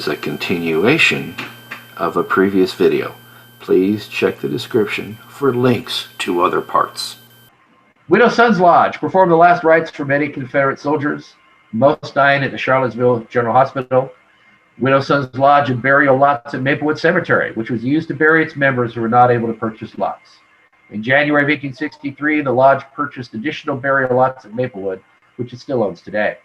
is a continuation of a previous video. Please check the description for links to other parts. Widow Son's Lodge performed the last rites for many Confederate soldiers, most dying at the Charlottesville General Hospital. Widow Son's Lodge had burial lots at Maplewood Cemetery, which was used to bury its members who were not able to purchase lots. In January of 1863, the lodge purchased additional burial lots at Maplewood, which it still owns today.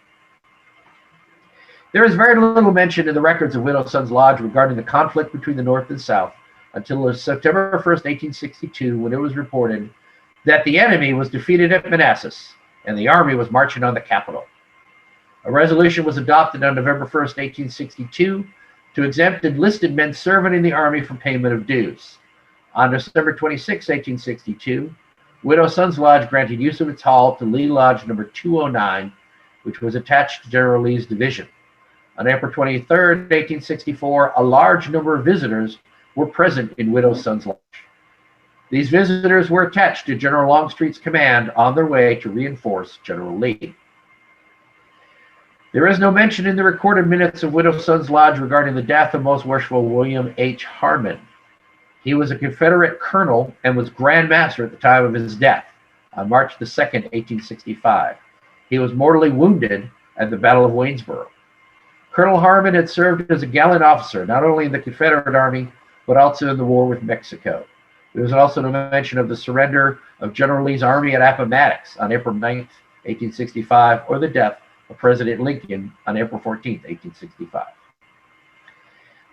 There is very little mention in the records of Widow Son's Lodge regarding the conflict between the North and South until September 1st, 1862, when it was reported that the enemy was defeated at Manassas and the army was marching on the capital. A resolution was adopted on November 1st, 1862, to exempt enlisted men serving in the army from payment of dues. On December 26, 1862, Widow Son's Lodge granted use of its hall to Lee Lodge number 209, which was attached to General Lee's division. On April 23, 1864, a large number of visitors were present in Widow Son's Lodge. These visitors were attached to General Longstreet's command on their way to reinforce General Lee. There is no mention in the recorded minutes of Widow Son's Lodge regarding the death of Most Worshipful William H. Harmon. He was a Confederate colonel and was Grand Master at the time of his death on March the 2nd, 1865. He was mortally wounded at the Battle of Waynesboro. Colonel Harmon had served as a gallant officer, not only in the Confederate Army, but also in the war with Mexico. There was also no mention of the surrender of General Lee's army at Appomattox on April 9th, 1865, or the death of President Lincoln on April 14th, 1865.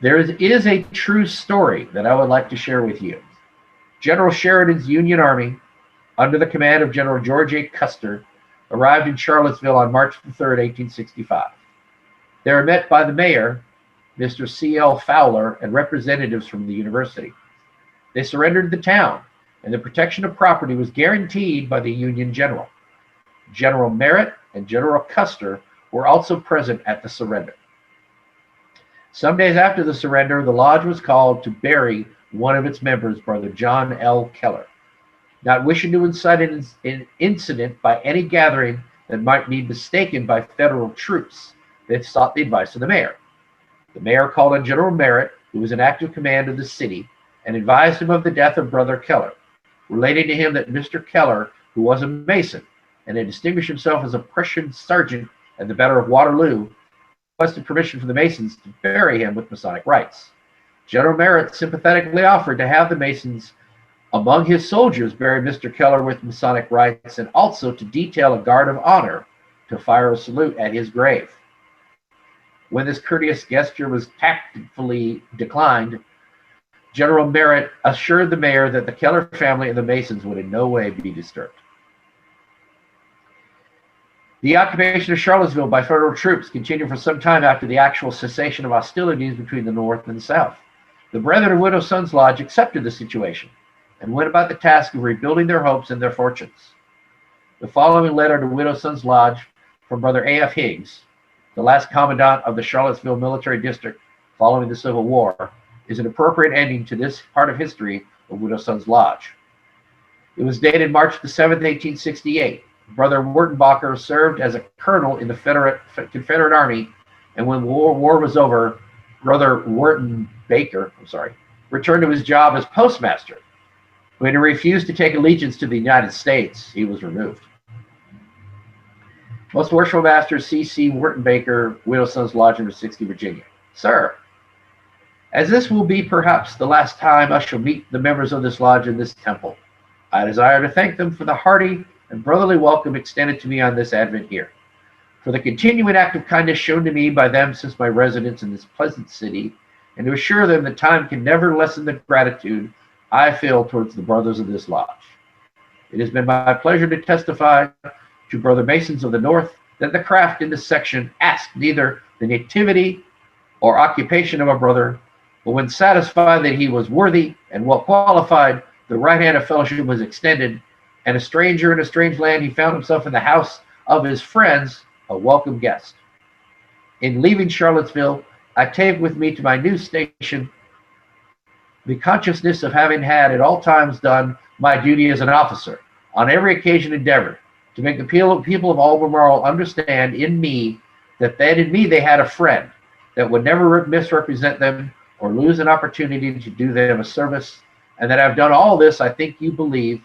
There is a true story that I would like to share with you. General Sheridan's Union Army, under the command of General George A. Custer, arrived in Charlottesville on March 3rd, 1865. They were met by the mayor, Mr. C.L. Fowler, and representatives from the university. They surrendered the town, and the protection of property was guaranteed by the Union general. General Merritt and General Custer were also present at the surrender. Some days after the surrender, the lodge was called to bury one of its members, Brother John L. Keller. Not wishing to incite an incident by any gathering that might be mistaken by federal troops, they sought the advice of the mayor. The mayor called on General Merritt, who was in active command of the city, and advised him of the death of Brother Keller, relating to him that Mr. Keller, who was a Mason and had distinguished himself as a Prussian sergeant at the Battle of Waterloo, requested permission from the Masons to bury him with Masonic rites. General Merritt sympathetically offered to have the Masons among his soldiers bury Mr. Keller with Masonic rites, and also to detail a guard of honor to fire a salute at his grave. When this courteous gesture was tactfully declined, General Merritt assured the mayor that the Keller family and the Masons would in no way be disturbed. The occupation of Charlottesville by federal troops continued for some time after the actual cessation of hostilities between the North and the South. The Brethren of Widow Son's Lodge accepted the situation and went about the task of rebuilding their hopes and their fortunes. The following letter to Widow Son's Lodge from Brother A.F. Higgs, the last commandant of the Charlottesville Military District following the Civil War, is an appropriate ending to this part of history of Widow Son's Lodge. It was dated March the 7th, 1868. Brother Wertenbacher served as a colonel in the Confederate Army, and when war was over, Brother Wertenbaker, returned to his job as postmaster. When he refused to take allegiance to the United States, he was removed. Most Worshipful Master C.C. Wertenbaker, Widow Son's Lodge, number 60, Virginia. Sir, as this will be perhaps the last time I shall meet the members of this lodge in this temple, I desire to thank them for the hearty and brotherly welcome extended to me on this advent here, for the continuing act of kindness shown to me by them since my residence in this pleasant city, and to assure them that time can never lessen the gratitude I feel towards the brothers of this lodge. It has been my pleasure to testify to Brother Masons of the North that the craft in this section asked neither the nativity or occupation of a brother, but when satisfied that he was worthy and well qualified, the right hand of fellowship was extended, and a stranger in a strange land, he found himself in the house of his friends, a welcome guest. In leaving Charlottesville, I take with me to my new station the consciousness of having had at all times done my duty as an officer, on every occasion endeavored to make the people of Albemarle understand in me that in me they had a friend, that would never misrepresent them or lose an opportunity to do them a service, and that I've done all this, I think you believe,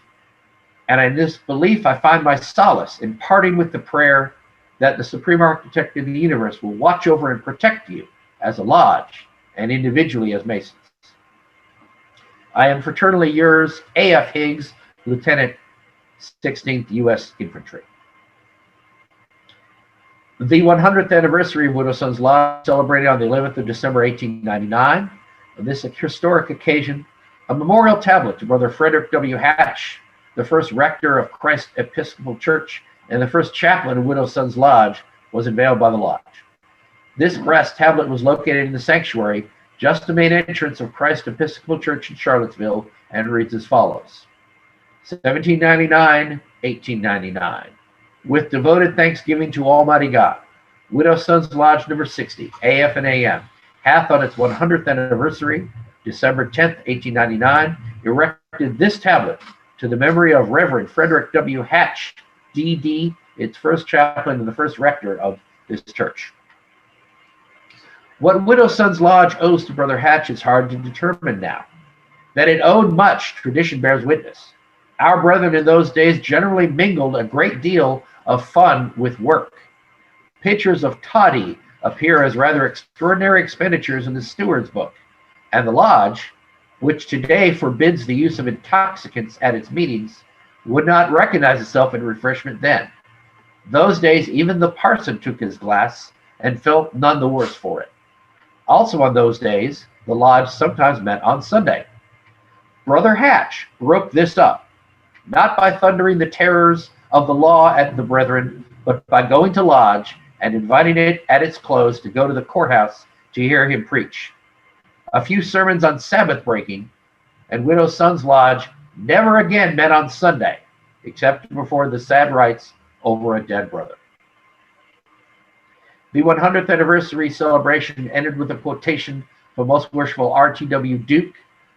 and in this belief I find my solace in parting with the prayer that the Supreme Architect of the universe will watch over and protect you as a lodge and individually as Masons. I am fraternally yours, A.F. Higgs, Lieutenant 16th U.S. Infantry. The 100th anniversary of Widow Sons Lodge celebrated on the 11th of December, 1899. On this historic occasion, a memorial tablet to Brother Frederick W. Hatch, the first rector of Christ Episcopal Church and the first chaplain of Widow Sons Lodge, was unveiled by the lodge. This brass tablet was located in the sanctuary, just the main entrance of Christ Episcopal Church in Charlottesville, and reads as follows: 1799, 1899. With devoted thanksgiving to Almighty God, Widow Sons Lodge number 60, AF and AM, hath on its 100th anniversary, December 10th, 1899, erected this tablet to the memory of Reverend Frederick W. Hatch, D.D., its first chaplain and the first rector of this church. What Widow Sons Lodge owes to Brother Hatch is hard to determine now. That it owed much, tradition bears witness. Our brethren in those days generally mingled a great deal of fun with work. Pictures of toddy appear as rather extraordinary expenditures in the steward's book, and the lodge, which today forbids the use of intoxicants at its meetings, would not recognize itself in refreshment then. Those days, even the parson took his glass and felt none the worse for it. Also on those days, the lodge sometimes met on Sunday. Brother Hatch broke this up, not by thundering the terrors of the law at the brethren, but by going to lodge and inviting it at its close to go to the courthouse to hear him preach. A few sermons on Sabbath breaking, and Widow Sons Lodge never again met on Sunday, except to perform the sad rites over a dead brother. The 100th anniversary celebration ended with a quotation from Most Worshipful R.T.W. Duke,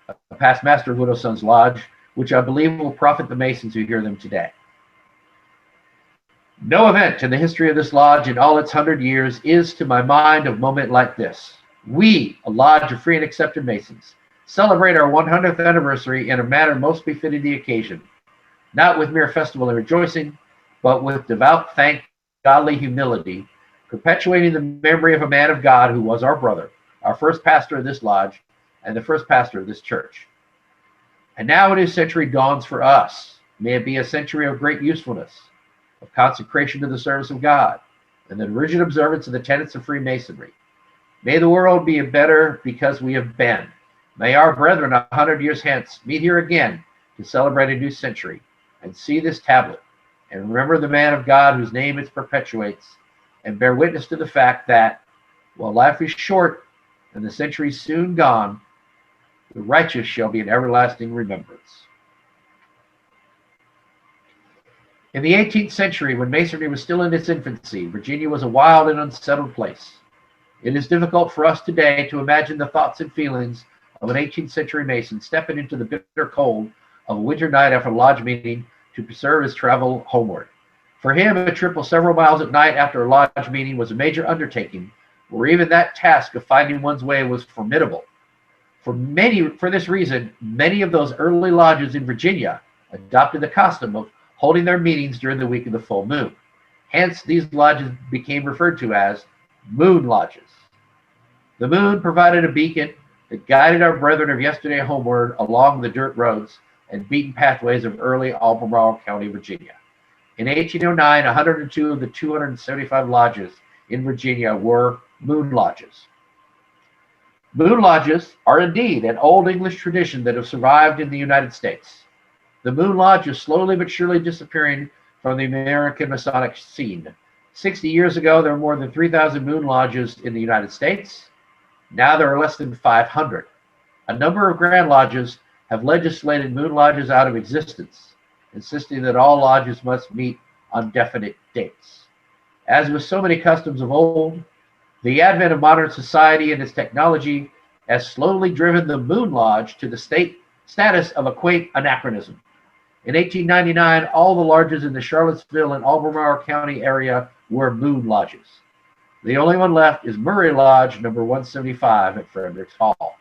a past master of Widow Sons Lodge, which I believe will profit the Masons who hear them today. No event in the history of this lodge in all its 100 years is, to my mind, of moment like this. We, a lodge of free and accepted Masons, celebrate our 100th anniversary in a manner most befitting the occasion, not with mere festival and rejoicing, but with devout thank, godly humility, perpetuating the memory of a man of God who was our brother, our first pastor of this lodge, and the first pastor of this church. And now a new century dawns for us. May it be a century of great usefulness, of consecration to the service of God, and the rigid observance of the tenets of Freemasonry. May the world be better because we have been. May our brethren 100 years hence meet here again to celebrate a new century and see this tablet and remember the man of God whose name it perpetuates, and bear witness to the fact that, while life is short and the century soon gone, the righteous shall be in everlasting remembrance. In the 18th century, when Masonry was still in its infancy, Virginia was a wild and unsettled place. It is difficult for us today to imagine the thoughts and feelings of an 18th century Mason stepping into the bitter cold of a winter night after a lodge meeting to preserve his travel homeward. For him, a trip of several miles at night after a lodge meeting was a major undertaking, where even that task of finding one's way was formidable. For this reason, many of those early lodges in Virginia adopted the custom of holding their meetings during the week of the full moon. Hence, these lodges became referred to as moon lodges. The moon provided a beacon that guided our brethren of yesterday homeward along the dirt roads and beaten pathways of early Albemarle County, Virginia. In 1809, 102 of the 275 lodges in Virginia were moon lodges. Moon lodges are indeed an old English tradition that have survived in the United States. The moon lodge is slowly but surely disappearing from the American Masonic scene. 60 years ago, there were more than 3,000 moon lodges in the United States. Now there are less than 500. A number of grand lodges have legislated moon lodges out of existence, insisting that all lodges must meet on definite dates. As with so many customs of old, the advent of modern society and its technology has slowly driven the moon lodge to the status of a quaint anachronism. In 1899, all the lodges in the Charlottesville and Albemarle County area were moon lodges. The only one left is Murray Lodge, number 175 at Fredericks Hall.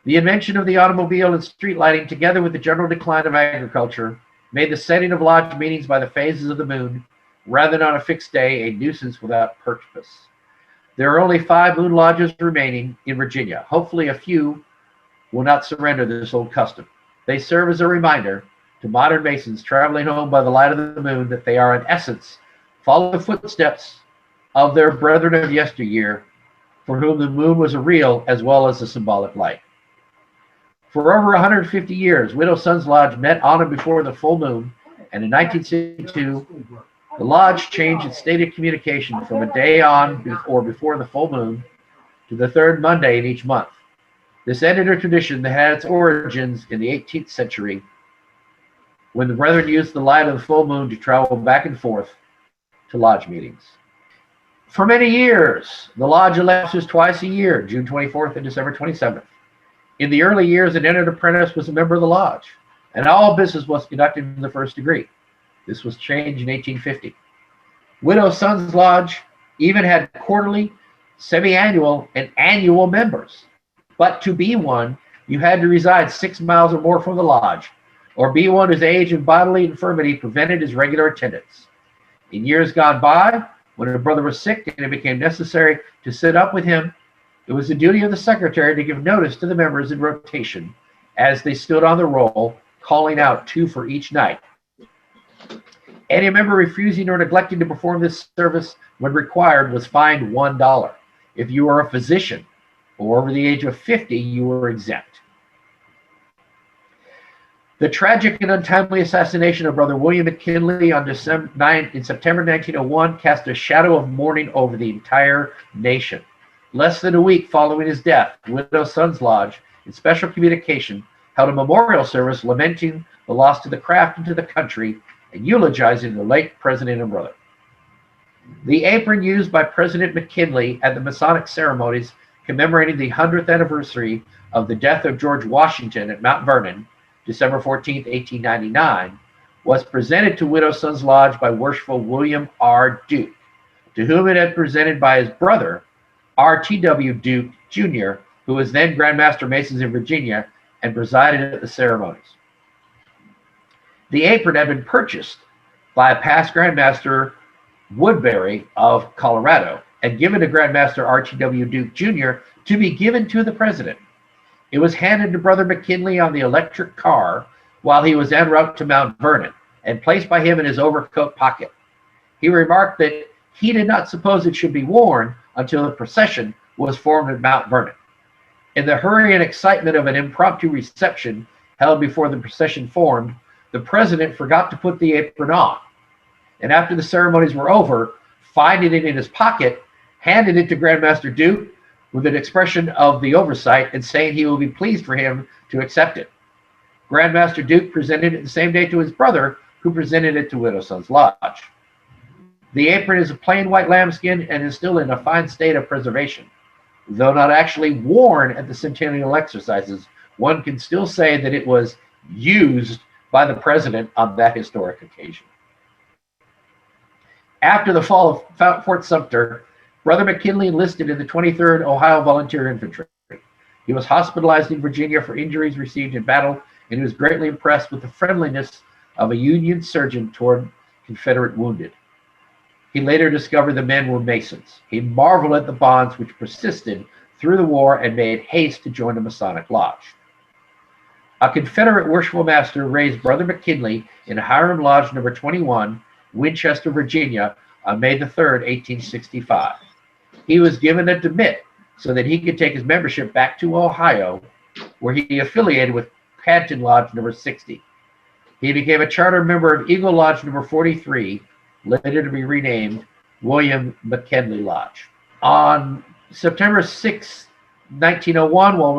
The invention of the automobile and street lighting, together with the general decline of agriculture, made the setting of lodge meetings by the phases of the moon, rather than on a fixed day, a nuisance without purpose. There are only 5 moon lodges remaining in Virginia. Hopefully a few will not surrender this old custom. They serve as a reminder to modern Masons traveling home by the light of the moon that they are, in essence, following the footsteps of their brethren of yesteryear, for whom the moon was a real as well as a symbolic light. For over 150 years, Widow Sons Lodge met on and before the full moon, and in 1962, the lodge changed its stated communication from a day on or before the full moon to the third Monday in each month. This ended a tradition that had its origins in the 18th century, when the brethren used the light of the full moon to travel back and forth to lodge meetings. For many years, the lodge elapses twice a year, June 24th and December 27th. In the early years, an entered apprentice was a member of the lodge, and all business was conducted in the first degree. This was changed in 1850. Widow Sons Lodge even had quarterly, semi-annual, and annual members. But to be one, you had to reside 6 miles or more from the lodge, or be one whose age and bodily infirmity prevented his regular attendance. In years gone by, when a brother was sick and it became necessary to sit up with him, it was the duty of the secretary to give notice to the members in rotation as they stood on the roll, calling out 2 for each night. Any member refusing or neglecting to perform this service when required was fined $1. If you were a physician or over the age of 50, you were exempt. The tragic and untimely assassination of Brother William McKinley on September 1901 cast a shadow of mourning over the entire nation. Less than a week following his death, Widow Sons Lodge, in special communication, held a memorial service lamenting the loss to the craft and to the country and eulogizing the late president and brother. The apron used by President McKinley at the Masonic ceremonies commemorating the 100th anniversary of the death of George Washington at Mount Vernon, December 14, 1899, was presented to Widow Sons Lodge by Worshipful William R. Duke, to whom it had presented by his brother, R.T.W. Duke, Jr., who was then Grand Master Masons in Virginia and presided at the ceremonies. The apron had been purchased by a past Grand Master Woodbury of Colorado and given to Grand Master R.T.W. Duke, Jr. to be given to the president. It was handed to Brother McKinley on the electric car while he was en route to Mount Vernon and placed by him in his overcoat pocket. He remarked that he did not suppose it should be worn until the procession was formed at Mount Vernon. In the hurry and excitement of an impromptu reception held before the procession formed, the president forgot to put the apron on, and after the ceremonies were over, finding it in his pocket, handed it to Grandmaster Duke with an expression of the oversight and saying he will be pleased for him to accept it. Grandmaster Duke presented it the same day to his brother, who presented it to Widow Sons Lodge. The apron is a plain white lambskin and is still in a fine state of preservation. Though not actually worn at the centennial exercises, one can still say that it was used by the president on that historic occasion. After the fall of Fort Sumter, Brother McKinley enlisted in the 23rd Ohio Volunteer Infantry. He was hospitalized in Virginia for injuries received in battle, and he was greatly impressed with the friendliness of a Union surgeon toward Confederate wounded. He later discovered the men were Masons. He marveled at the bonds which persisted through the war and made haste to join the Masonic Lodge. A Confederate worshipful master raised Brother McKinley in Hiram Lodge number 21, Winchester, Virginia, on May the 3rd, 1865. He was given a demit so that he could take his membership back to Ohio, where he affiliated with Canton Lodge number 60. He became a charter member of Eagle Lodge number 43, later to be renamed William McKinley Lodge. On September 6, 1901, while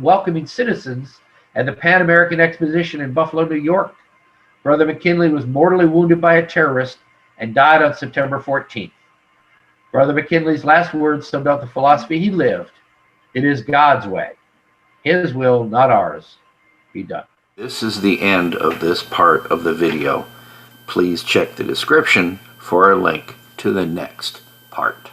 welcoming citizens at the Pan American Exposition in Buffalo, New York, Brother McKinley was mortally wounded by a terrorist and died on September 14th. Brother McKinley's last words summed up the philosophy he lived. It is God's way. His will, not ours, be done. This is the end of this part of the video. Please check the description for a link to the next part.